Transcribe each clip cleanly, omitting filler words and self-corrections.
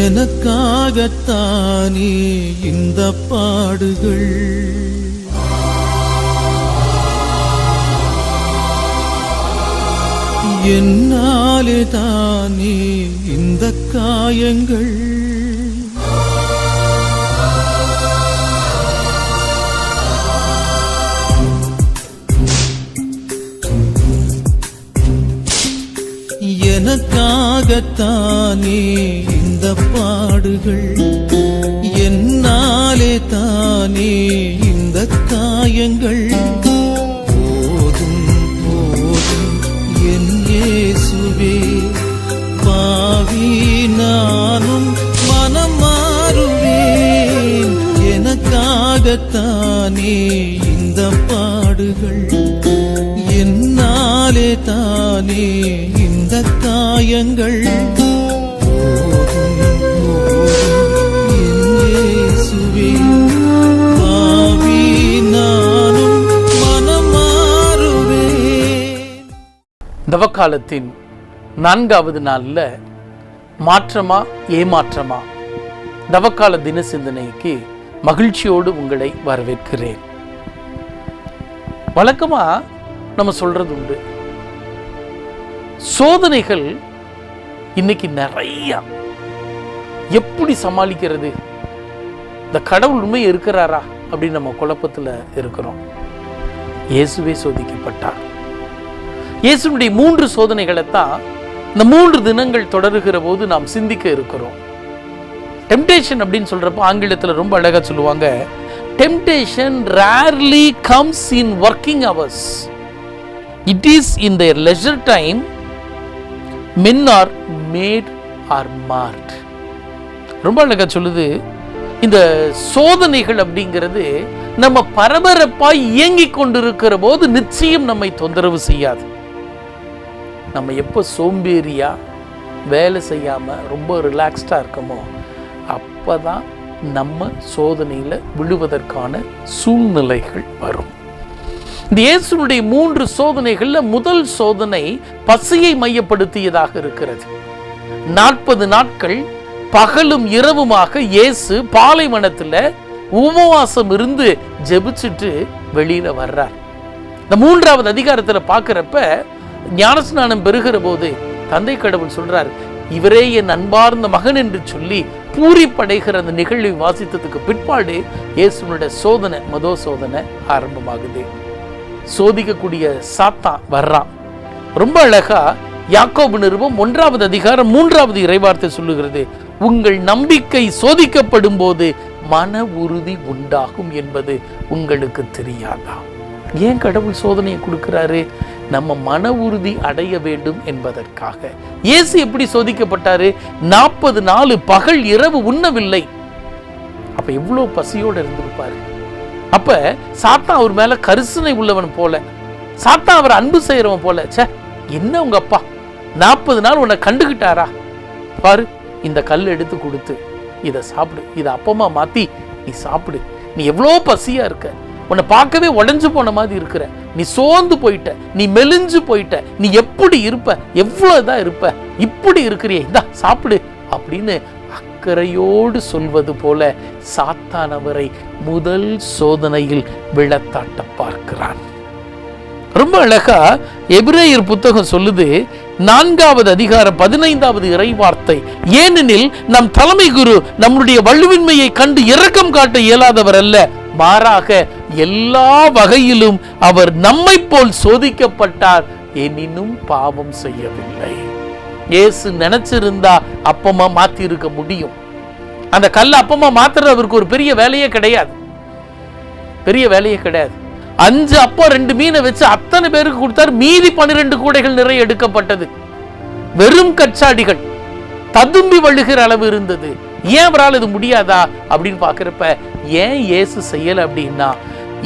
எனக்காகத்தானே இந்த பாடுகள், என்னாலே தானே இந்த காயங்கள், எனக்காகத்தானே இந்த பாடுகள், என்னாலே தானே இந்த காயங்கள். போதும் போதும் என் இயேசுவே, பாவி நானும் மனம் மாறுவேன். எனக்காகத்தானே இந்த பாடுகள், என்னாலே தானே இந்த காயங்கள். போதும் போதும் என் இயேசுவே, பாவி நானும் மனம் மாறுவேன். தவக்காலத்தின் 4வது நாள்ல மாற்றமா ஏமாற்றமா தவக்கால தின சிந்தனைக்கு மகிழ்ச்சியோடு உங்களை வரவேற்கிறேன். வழக்கமா நம்ம சொல்றது உண்டு, சோதனைகள் இன்னைக்கு நிறைய. எப்படி சமாளிக்கிறது? இந்த கடவுள் உண்மை இருக்கிறாரா அப்படின்னு நம்ம குழப்பத்துல இருக்கிறோம். இயேசுவே சோதிக்கப்பட்டார். இயேசுனுடைய 3 சோதனைகளை தான் இந்த 3 தினங்கள் தொடருகிற போது நாம் சிந்திக்க இருக்கிறோம். டெம்டேஷன் அப்படின்னு சொல்றப்ப ஆங்கிலத்தில் ரொம்ப அழகா சொல்லுவாங்க, temptation rarely comes in working hours, it is in their leisure time men are made or marked. ரொம்ப அழகா சொல்லுது, இந்த சோதனைகள் அப்படிங்கிறது நம்ம பரபரப்பாய் இயங்கிக் கொண்டிருக்கிற போது நிச்சயம் நம்மை தொந்தரவு செய்யாது. நம்ம எப்போ சோம்பேறியா வேலை செய்யாம ரொம்ப ரிலாக்ஸ்டா இருக்கமோ அப்பதான் நம்ம சோதனையில விழுவதற்கான சூழ்நிலைகள் வரும். இந்த இயேசுனுடைய 3 சோதனைகள்ல முதல் சோதனை பசியை மையப்படுத்தியதாக இருக்கிறது. 40 நாட்கள் பகலும் இரவுமாக இயேசு பாலைவனத்துல உபவாசம் இருந்து ஜெபிச்சுட்டு வெளியில வர்றார். இந்த 3வது அதிகாரத்துல பார்க்கிறப்ப ஞானஸ்நானம் பெறுகிற போது தந்தை கடவுள் சொல்றார், இவரே என் அன்பார்ந்த மகன் என்று சொல்லி பூரிப்படைகிற அந்த நிகழ்வை வாசித்ததுக்கு பிற்பாடு இயேசுனுடைய சோதனை, மதோ சோதனை ஆரம்பமாகுது. சோதிக்கக்கூடிய சாத்தான் வர்றான். ரொம்ப அழகா யாக்கோபு நிருபம் 1வது அதிகாரம் 3வது இறைவார்த்தை சொல்லுகிறது, உங்கள் நம்பிக்கை சோதிக்கப்படும் போது மன உறுதி உண்டாகும் என்பது உங்களுக்கு தெரியாதா? ஏன் கடவுள் சோதனையை கொடுக்கிறாரு? நம்ம மன உறுதி அடைய வேண்டும் என்பதற்காக. இயேசு எப்படி சோதிக்கப்பட்டாரு? 40 நாள் பகல் இரவு உண்ணவில்லை. அப்ப எவ்வளவு பசியோடு இருந்திருப்பாரு. அப்ப சாத்தான் அவர் மேல கரிசனை உள்ளவன் போல, சாத்தான் அவர் அன்பு செய்யறவன் போல, சே என்ன உங்க அப்பா 40 நாள் உன்னை கண்டுகிட்டாரா? பாரு, இந்த கல் எடுத்து கொடுத்து இதை சாப்பிடு, இதை அப்பமா மாத்தி நீ சாப்பிடு. நீ எவ்வளோ பசியா இருக்க, உன்னை பார்க்கவே உடைஞ்சு போன மாதிரி இருக்கிற, நீ சோர்ந்து போயிட்ட, நீ மெலிஞ்சு போயிட்ட, நீ எப்படி இருப்ப, எவ்வளவுதான் இருப்ப, இப்படி இருக்கிறியே, இந்தா சாப்பிடு அப்படின்னு அக்கறையோடு சொல்வது போல சாத்தான் அவரை முதல் சோதனையில் விழத்தாட்ட பார்க்கிறான். ரொம்ப அழகா எபிரேயர் புத்தகம் சொல்லுது, 4வது அதிகாரம் 15வது இறைவார்த்தை, ஏனெனில் நம் தலைமை குரு நம்முடைய வலுவின்மையை கண்டு இரக்கம் காட்ட இயலாதவர் அல்ல, மாறாக எல்லா வகையிலும் அவர் நம்மை போல் சோதிக்கப்பட்டார், எனினும் பாவம் செய்யவில்லை. இயேசு நினைச்சிருந்தா அப்பமா மாத்தி இருக்க முடியும். அந்த கல்ல அப்பமா மாத்துறது அவருக்கு ஒரு பெரிய வேலையே கிடையாது, பெரிய வேலையே கிடையாது. 5 அப்பம் 2 மீனை வச்சு அத்தனை பேருக்கு கொடுத்தார். மீதி 12 கூடைகள் நிறைய எடுக்கப்பட்டது. வெறும் கச்சாடிகள் ததும்பி வழுகிற அளவு இருந்தது. ஏன் அவரால் இது முடியாதா அப்படின்னு பாக்குறப்ப ஏன் இயேசு செய்யல அப்படின்னா,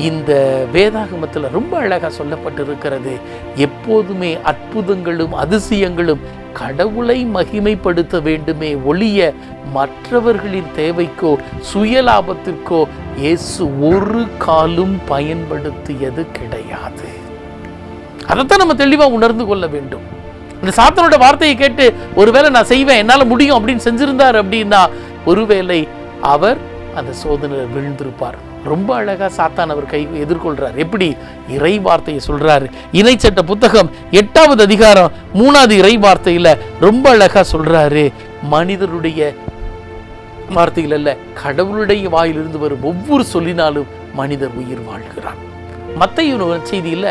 இந்த வேதாகமத்தில் ரொம்ப அழகா சொல்லப்பட்டிருக்கிறது, எப்போதுமே அற்புதங்களும் அதிசயங்களும் கடவுளை மகிமைப்படுத்த வேண்டுமே ஒழிய மற்றவர்களின் தேவைக்கோ சுயலாபத்திற்கோ இயேசு ஒரு காலும் பயன்படுத்தியது கிடையாது. அதைத்தான் நம்ம தெளிவா உணர்ந்து கொள்ள வேண்டும். இந்த சாத்தானோட வார்த்தையை கேட்டு ஒருவேளை நான் செய்வேன், என்னால முடியும் அப்படின்னு செஞ்சிருந்தார் அப்படின்னா ஒருவேளை அவர் அந்த சோதனையில் விழுந்திருப்பார். ரொம்ப அழகா சாத்தான் அவர் கை எதிர்கொள்றார். எப்படி? இறை வார்த்தையை சொல்றாரு. இணைச்சட்ட புத்தகம் 8வது அதிகாரம் 3வது இறை வார்த்தையில ரொம்ப அழகா சொல்றாரு, மனிதருடைய வார்த்தைகள் அல்ல, கடவுளுடைய வாயிலிருந்து வரும் ஒவ்வொரு சொல்லினாலும் மனிதர் உயிர் வாழ்கிறார். மத்தேயு நற்செய்தியில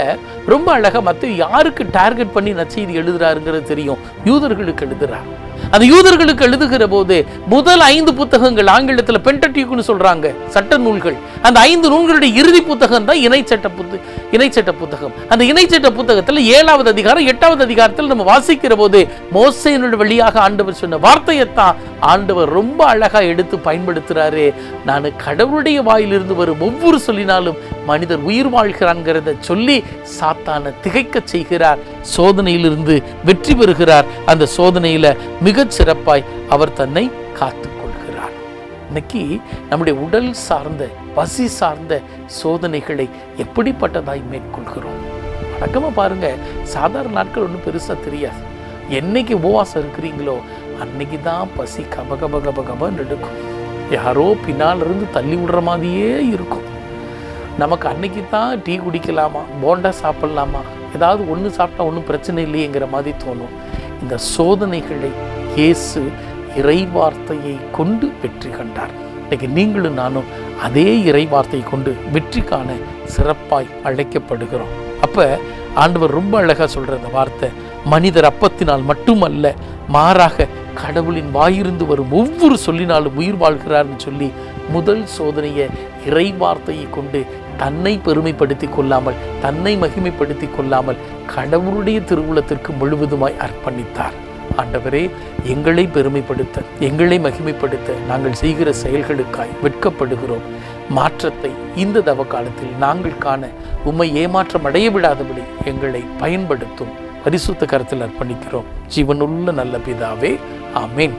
ரொம்ப அழகா மத்தேயு யாருக்கு டார்கெட் பண்ணி நற்செய்தி எழுதுறாருங்கிறது தெரியும். யூதர்களுக்கு எழுதுறார். அந்த யூதர்களுக்கு எழுதுகிற போது முதல் 5 புத்தகங்கள் ஆங்கிலத்தில் பென்டடியூக்னு சொல்றாங்க, சட்ட நூல்கள். அந்த 5 நூல்களுடைய இறுதி புத்தகம் தான் இணைச்சட்ட புத்தகம். அந்த இணைச்சட்ட புத்தகத்தில் 7வது அதிகாரம் 8வது அதிகாரத்தில் நம்ம வாசிக்கிற போது மோசேயினுடைய வழியாக ஆண்டவர் சொன்ன வார்த்தையைத்தான் ஆண்டவர் ரொம்ப அழகா எடுத்து பயன்படுத்துறாரு. நான் கடவுளுடைய வாயிலிருந்து வரும் ஒவ்வொரு சொல்லினாலும் மனிதர் உயிர் வாழ்கிறான்ங்கிறத சொல்லி சாத்தானை திகைக்க செய்கிறார். சோதனையிலிருந்து வெற்றி பெறுகிறார். அந்த சோதனையில மிகச் சிறப்பாய் அவர் தன்னை காத்துக் கொள்கிறார். இன்னைக்கு நம்முடைய உடல் சார்ந்த பசி சார்ந்த சோதனைகளை எப்படிப்பட்டதாய் மேற்கொள்கிறோம்? வழக்கமா பாருங்க, சாதாரண நாட்கள் ஒன்றும் பெருசா தெரியாது. என்னைக்கு உபவாசம் இருக்கிறீங்களோ அன்னைக்கு தான் பசி கபகபகபகபன்னு எடுக்கும். யாரோ பின்னால் இருந்து தள்ளி விடுற மாதிரியே இருக்கும். நமக்கு அன்னைக்கு தான் டீ குடிக்கலாமா, போண்டா சாப்பிடலாமா, ஏதாவது ஒன்று சாப்பிட்டா ஒன்றும் பிரச்சனை இல்லையேங்கிற மாதிரி தோணும். இந்த சோதனைகளை இயேசு இறை வார்த்தையை கொண்டு வெற்றி கண்டார். இன்னைக்கு நீங்களும் நானும் அதே இறை வார்த்தையை கொண்டு வெற்றி காண சிறப்பாய் அழைக்கப்படுகிறோம். அப்ப ஆண்டவர் ரொம்ப அழகா சொல்ற அந்த வார்த்தை, மனிதர் அப்பத்தினால் மட்டுமல்ல மாறாக கடவுளின் வாயிருந்து வரும் ஒவ்வொரு சொல்லினாலும் உயிர் வாழ்கிறார்னு சொல்லி முதல் சோதனையை இறை வார்த்தையை கொண்டு தன்னை பெருமைப்படுத்தி கொள்ளாமல், தன்னை மகிமைப்படுத்தி கொள்ளாமல் கடவுளுடைய திருவுளத்திற்கு முழுவதுமாய் அர்ப்பணித்தார். ஆண்டவரே, எங்களை பெருமைப்படுத்த, எங்களை மகிமைப்படுத்த நாங்கள் செய்கிற செயல்களுக்காய் வெட்கப்படுகிறோம். மாற்றத்தை இந்த தவ காலத்தில் நாங்கள் காண உம்மை ஏமாற்றம் அடைய விடாதபடி எங்களை பயன்படுத்தும். பரிசுத்த கரத்தில் அர்ப்பணிக்கிறோம். ஜீவனுள்ள நல்ல பிதாவே, ஆமேன்.